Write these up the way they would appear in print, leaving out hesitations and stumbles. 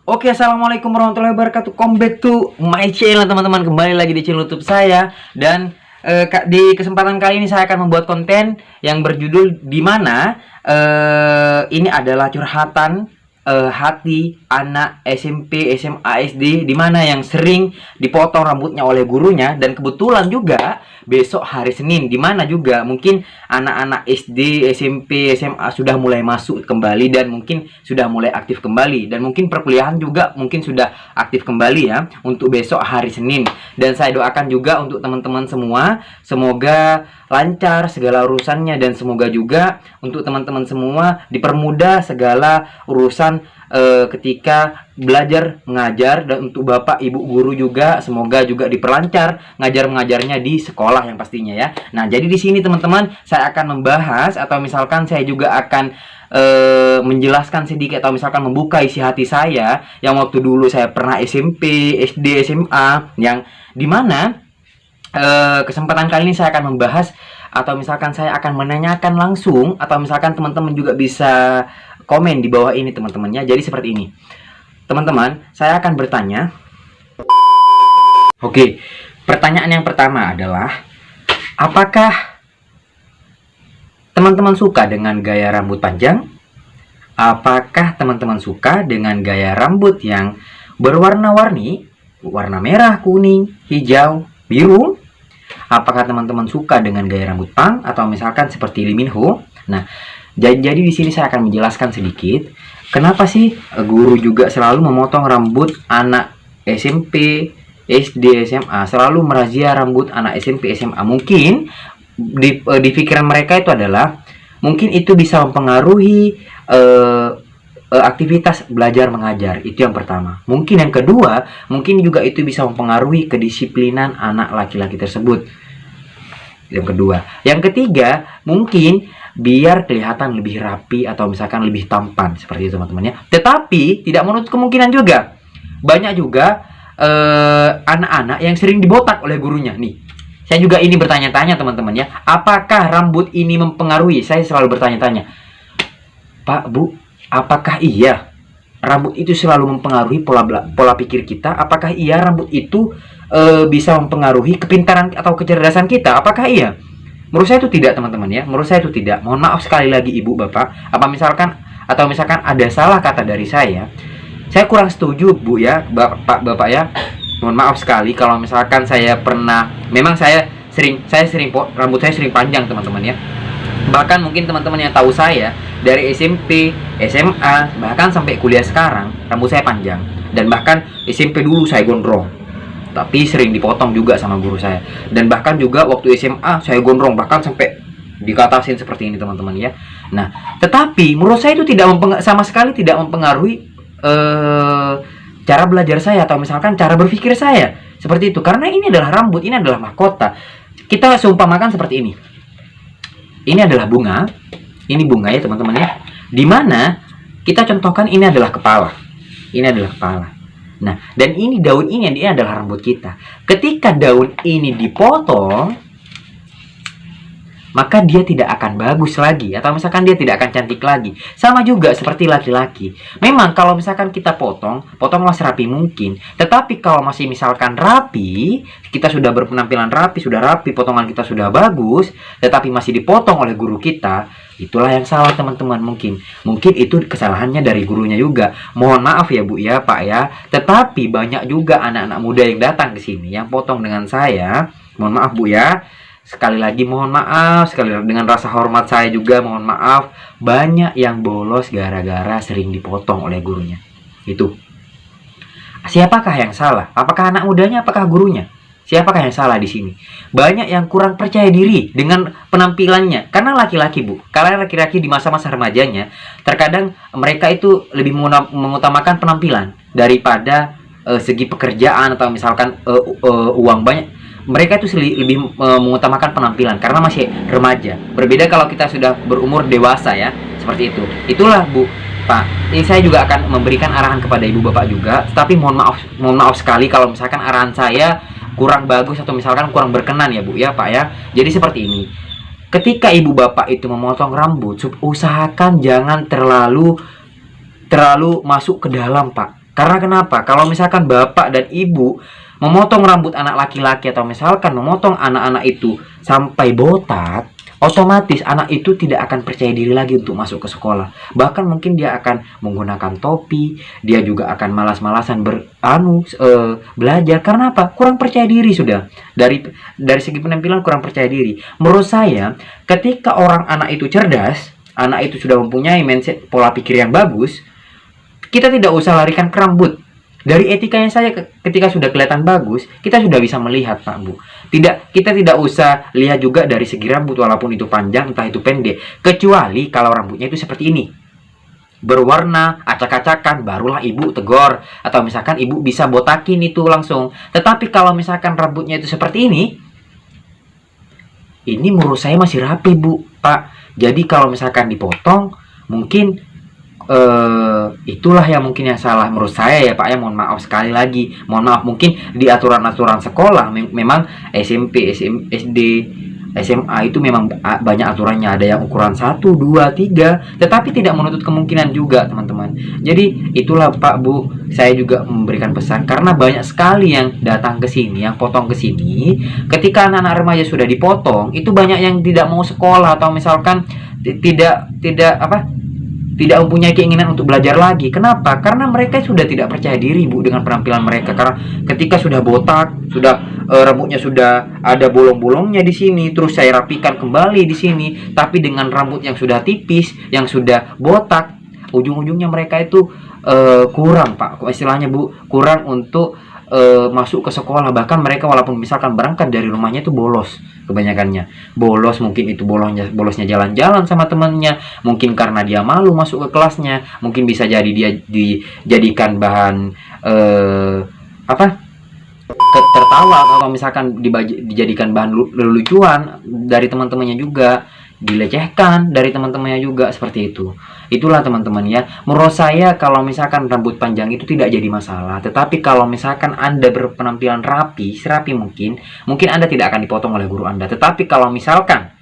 Oke, assalamualaikum warahmatullahi wabarakatuh. Come back to my channel, teman-teman. Kembali lagi di channel YouTube saya. Dan di kesempatan kali ini saya akan membuat konten yang berjudul dimana ini adalah curhatan hati anak SMP, SMA, SD, dimana yang sering dipotong rambutnya oleh gurunya. Dan kebetulan juga besok hari Senin, dimana juga mungkin anak-anak SD, SMP, SMA sudah mulai masuk kembali dan mungkin sudah mulai aktif kembali, dan mungkin perkuliahan juga mungkin sudah aktif kembali ya untuk besok hari Senin. Dan saya doakan juga untuk teman-teman semua, semoga lancar segala urusannya, dan semoga juga untuk teman-teman semua dipermudah segala urusan ketika belajar mengajar, dan untuk bapak ibu guru juga semoga juga diperlancar ngajar-mengajarnya di sekolah yang pastinya ya. Nah, jadi di sini teman-teman saya akan membahas, atau misalkan saya juga akan menjelaskan sedikit, atau misalkan membuka isi hati saya yang waktu dulu saya pernah SMP, SD, SMA, yang dimana kesempatan kali ini saya akan membahas, atau misalkan saya akan menanyakan langsung, atau misalkan teman-teman juga bisa komen di bawah ini teman-temannya. Jadi seperti ini teman-teman, saya akan bertanya. Oke, pertanyaan yang pertama adalah, apakah teman-teman suka dengan gaya rambut panjang? Apakah teman-teman suka dengan gaya rambut yang berwarna-warni, warna merah, kuning, hijau, biru? Apakah teman-teman suka dengan gaya rambut punk atau misalkan seperti Lee Min Ho? Nah, jadi di sini saya akan menjelaskan sedikit kenapa sih guru juga selalu memotong rambut anak SMP, SD, SMA, selalu merazia rambut anak SMP, SMA. Mungkin di pikiran mereka itu adalah mungkin itu bisa mempengaruhi aktivitas belajar mengajar. Itu yang pertama. Mungkin yang kedua, mungkin juga itu bisa mempengaruhi kedisiplinan anak laki-laki tersebut. Yang kedua. Yang ketiga, mungkin biar kelihatan lebih rapi atau misalkan lebih tampan, seperti itu teman-teman ya. Tetapi tidak menutup kemungkinan juga banyak juga anak-anak yang sering dibotak oleh gurunya. Nih, saya juga ini bertanya-tanya teman-teman ya, apakah rambut ini mempengaruhi? Saya selalu bertanya-tanya, Pak, Bu, apakah iya rambut itu selalu mempengaruhi pola pikir kita? Apakah iya rambut itu bisa mempengaruhi kepintaran atau kecerdasan kita? Apakah iya? Menurut saya itu tidak teman-teman ya. Menurut saya itu tidak. Mohon maaf sekali lagi ibu bapak. Atau misalkan ada salah kata dari saya kurang setuju bu ya, bapak ya. Mohon maaf sekali kalau misalkan saya pernah, memang saya sering rambut saya sering panjang teman-teman ya. Bahkan mungkin teman-teman yang tahu saya dari SMP, SMA, bahkan sampai kuliah sekarang rambut saya panjang. Dan bahkan SMP dulu saya gondrong, tapi sering dipotong juga sama guru saya. Dan bahkan juga waktu SMA saya gondrong, bahkan sampai dikatasin seperti ini teman-teman ya. Nah, tetapi menurut saya itu sama sekali tidak mempengaruhi cara belajar saya, atau misalkan cara berpikir saya seperti itu. Karena ini adalah rambut, ini adalah mahkota. Kita seumpamakan seperti ini. Ini adalah bunga. Ini bunga ya teman-teman ya. Dimana kita contohkan ini adalah kepala. Ini adalah kepala. Nah, dan ini daun ini adalah rambut kita. Ketika daun ini dipotong, maka dia tidak akan bagus lagi, atau misalkan dia tidak akan cantik lagi. Sama juga seperti laki-laki. Memang kalau misalkan kita potonglah serapi mungkin. Tetapi kalau masih misalkan rapi, kita sudah berpenampilan rapi, sudah rapi, potongan kita sudah bagus, tetapi masih dipotong oleh guru kita, itulah yang salah teman-teman. Mungkin itu kesalahannya dari gurunya juga. Mohon maaf ya Bu ya, Pak ya. Tetapi banyak juga anak-anak muda yang datang ke sini yang potong dengan saya. Mohon maaf Bu ya. Sekali lagi mohon maaf, sekali lagi dengan rasa hormat saya juga mohon maaf. Banyak yang bolos gara-gara sering dipotong oleh gurunya. Itu. Siapakah yang salah? Apakah anak mudanya, apakah gurunya? Siapakah yang salah di sini? Banyak yang kurang percaya diri dengan penampilannya. Karena laki-laki Bu, karena laki-laki di masa-masa remajanya, terkadang mereka itu lebih mengutamakan penampilan daripada segi pekerjaan, atau misalkan uang banyak. Mereka itu lebih mengutamakan penampilan karena masih remaja. Berbeda kalau kita sudah berumur dewasa ya, seperti itu. Itulah Bu, Pak. Ini saya juga akan memberikan arahan kepada ibu bapak juga. Tapi mohon maaf sekali kalau misalkan arahan saya kurang bagus, atau misalkan kurang berkenan ya Bu ya, Pak ya. Jadi seperti ini. Ketika ibu bapak itu memotong rambut, usahakan jangan terlalu masuk ke dalam Pak. Karena kenapa? Kalau misalkan bapak dan ibu memotong rambut anak laki-laki atau misalkan memotong anak-anak itu sampai botak, otomatis anak itu tidak akan percaya diri lagi untuk masuk ke sekolah. Bahkan mungkin dia akan menggunakan topi, dia juga akan malas-malasan belajar. Karena apa? Kurang percaya diri sudah. Dari segi penampilan kurang percaya diri. Menurut saya, ketika anak itu cerdas, anak itu sudah mempunyai mindset pola pikir yang bagus, kita tidak usah larikan ke rambut. Dari etikanya saja ketika sudah kelihatan bagus, kita sudah bisa melihat, Pak Bu. Kita tidak usah lihat juga dari segi rambut walaupun itu panjang entah itu pendek. Kecuali kalau rambutnya itu seperti ini. Berwarna, acak-acakan, barulah ibu tegur. Atau misalkan ibu bisa botakin itu langsung. Tetapi kalau misalkan rambutnya itu seperti ini menurut saya masih rapi, Bu, Pak. Jadi kalau misalkan dipotong, mungkin itulah yang mungkin yang salah menurut saya ya Pak ya. Mohon maaf sekali lagi, mohon maaf, mungkin di aturan-aturan sekolah memang SMP, SD, SMA itu memang banyak aturannya, ada yang ukuran 1, 2, 3, tetapi tidak menutup kemungkinan juga teman-teman. Jadi itulah Pak Bu, saya juga memberikan pesan karena banyak sekali yang datang ke sini, yang potong ke sini, ketika anak-anak remaja sudah dipotong, itu banyak yang tidak mau sekolah atau misalkan tidak mempunyai keinginan untuk belajar lagi. Kenapa? Karena mereka sudah tidak percaya diri, Bu, dengan penampilan mereka. Karena ketika sudah botak, sudah rambutnya sudah ada bolong-bolongnya di sini, terus saya rapikan kembali di sini, tapi dengan rambut yang sudah tipis, yang sudah botak, ujung-ujungnya mereka itu kurang, Pak. Istilahnya, Bu, kurang untuk masuk ke sekolah. Bahkan mereka walaupun misalkan berangkat dari rumahnya itu bolos, kebanyakannya bolos. Mungkin itu bolosnya jalan-jalan sama temannya, mungkin karena dia malu masuk ke kelasnya, mungkin bisa jadi dia dijadikan bahan tertawa, atau misalkan dijadikan bahan lelucuan dari teman-temannya juga, dilecehkan dari teman-temannya juga, seperti itu. Itulah teman-teman ya. Menurut saya kalau misalkan rambut panjang itu tidak jadi masalah, tetapi kalau misalkan Anda berpenampilan serapi mungkin Anda tidak akan dipotong oleh guru Anda. Tetapi kalau misalkan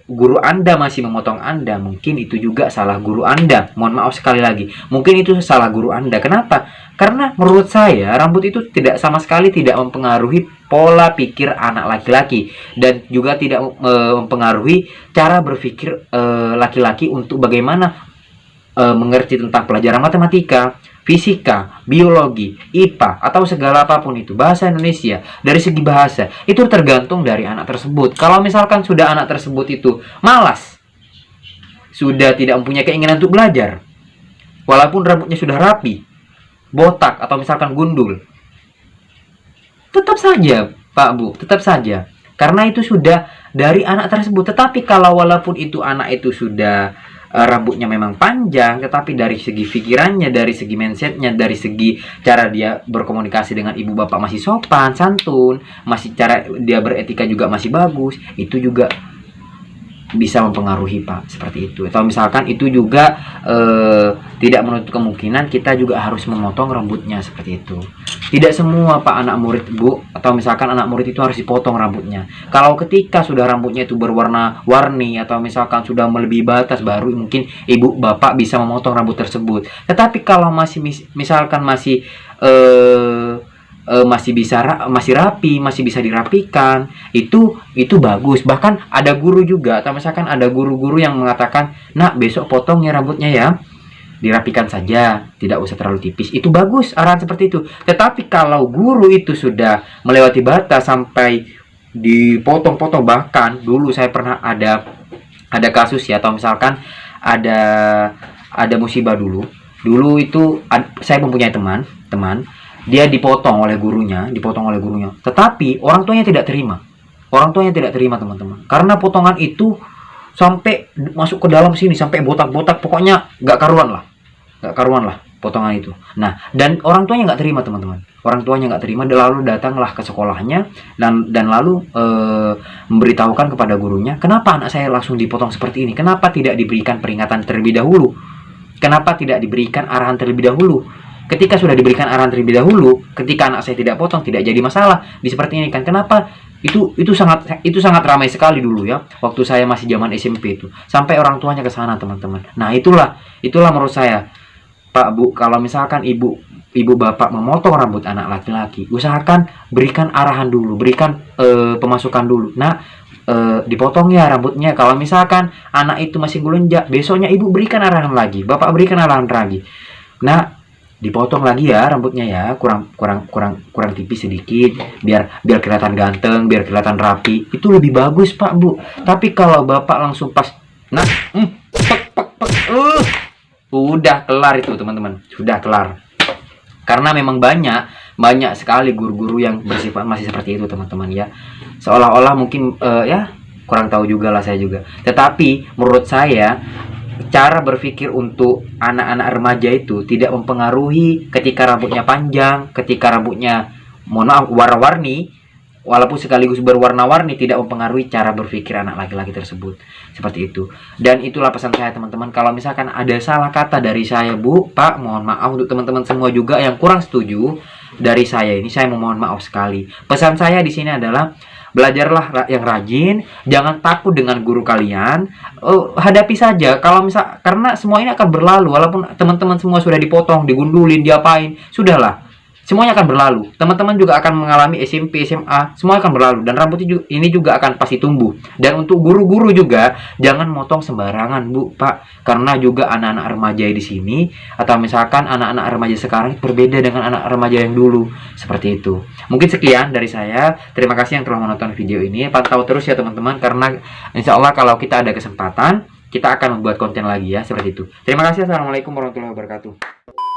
guru Anda masih memotong Anda, mungkin itu juga salah guru Anda. Mohon maaf sekali lagi, mungkin itu salah guru Anda. Kenapa? Karena menurut saya rambut itu sama sekali tidak mempengaruhi pola pikir anak laki-laki, dan juga tidak mempengaruhi cara berpikir laki-laki untuk bagaimana mengerti tentang pelajaran matematika, fisika, biologi, IPA, atau segala apapun itu, bahasa Indonesia. Dari segi bahasa, itu tergantung dari anak tersebut. Kalau misalkan sudah anak tersebut itu malas, sudah tidak mempunyai keinginan untuk belajar, walaupun rambutnya sudah rapi, botak, atau misalkan gundul, tetap saja, Pak Bu, tetap saja. Karena itu sudah dari anak tersebut. Tetapi kalau walaupun itu anak itu sudah rambutnya memang panjang, tetapi dari segi pikirannya, dari segi mindsetnya, dari segi cara dia berkomunikasi dengan ibu bapak masih sopan, santun, masih cara dia beretika juga masih bagus, itu juga bisa mempengaruhi Pak, seperti itu. Atau misalkan itu juga tidak menutup kemungkinan kita juga harus memotong rambutnya, seperti itu. Tidak semua Pak anak murid, Bu, atau misalkan anak murid itu harus dipotong rambutnya. Kalau ketika sudah rambutnya itu berwarna-warni atau misalkan sudah melebihi batas, baru mungkin ibu bapak bisa memotong rambut tersebut. Tetapi kalau masih misalkan masih masih rapi, masih bisa dirapikan, itu bagus. Bahkan ada guru juga, atau misalkan ada guru-guru yang mengatakan, "Nak, besok potong ya rambutnya ya, dirapikan saja, tidak usah terlalu tipis." Itu bagus, arahan seperti itu. Tetapi kalau guru itu sudah melewati batas sampai dipotong-potong, bahkan dulu saya pernah ada kasus ya, atau misalkan ada musibah dulu itu saya mempunyai teman dia dipotong oleh gurunya, tetapi orang tuanya tidak terima. Teman-teman, karena potongan itu sampai masuk ke dalam sini, sampai botak-botak, pokoknya nggak karuan lah potongan itu. Nah, dan orang tuanya nggak terima, teman-teman. Lalu datanglah ke sekolahnya dan lalu memberitahukan kepada gurunya, kenapa anak saya langsung dipotong seperti ini? Kenapa tidak diberikan peringatan terlebih dahulu? Kenapa tidak diberikan arahan terlebih dahulu? Ketika sudah diberikan arahan terlebih dahulu, ketika anak saya tidak potong, tidak jadi masalah. Di seperti ini kan, kenapa? Itu sangat ramai sekali dulu ya, waktu saya masih zaman SMP itu, sampai orang tuanya ke sana, teman-teman. Nah, itulah menurut saya, Pak Bu, kalau misalkan ibu ibu bapak memotong rambut anak laki-laki, usahakan berikan arahan dulu, berikan pemasukan dulu. Nah, dipotong ya rambutnya. Kalau misalkan anak itu masih ngelunjak, besoknya ibu berikan arahan lagi, bapak berikan arahan lagi. Nah, dipotong lagi ya rambutnya ya, kurang tipis sedikit, biar kelihatan ganteng, biar kelihatan rapi. Itu lebih bagus Pak Bu. Tapi kalau bapak langsung pas, nah, udah kelar itu teman-teman, sudah kelar. Karena memang banyak sekali guru-guru yang bersifat masih seperti itu teman-teman ya, seolah-olah mungkin ya kurang tahu juga lah saya juga. Tetapi menurut saya cara berpikir untuk anak-anak remaja itu tidak mempengaruhi ketika rambutnya panjang, ketika rambutnya mohon maaf warna-warni, walaupun sekaligus berwarna-warni, tidak mempengaruhi cara berpikir anak laki-laki tersebut. Seperti itu. Dan itulah pesan saya teman-teman. Kalau misalkan ada salah kata dari saya Bu, Pak, mohon maaf. Untuk teman-teman semua juga yang kurang setuju dari saya ini, saya mohon maaf sekali. Pesan saya di sini adalah belajarlah yang rajin, jangan takut dengan guru kalian. Hadapi saja. Kalau misal, karena semua ini akan berlalu, walaupun teman-teman semua sudah dipotong, digundulin, diapain, sudahlah. Semuanya akan berlalu. Teman-teman juga akan mengalami SMP, SMA, semua akan berlalu. Dan rambut ini juga akan pasti tumbuh. Dan untuk guru-guru juga, jangan motong sembarangan, Bu, Pak. Karena juga anak-anak remaja di sini, atau misalkan anak-anak remaja sekarang berbeda dengan anak remaja yang dulu. Seperti itu. Mungkin sekian dari saya. Terima kasih yang telah menonton video ini. Pantau terus ya teman-teman, karena insya Allah kalau kita ada kesempatan, kita akan membuat konten lagi ya, seperti itu. Terima kasih. Assalamualaikum warahmatullahi wabarakatuh.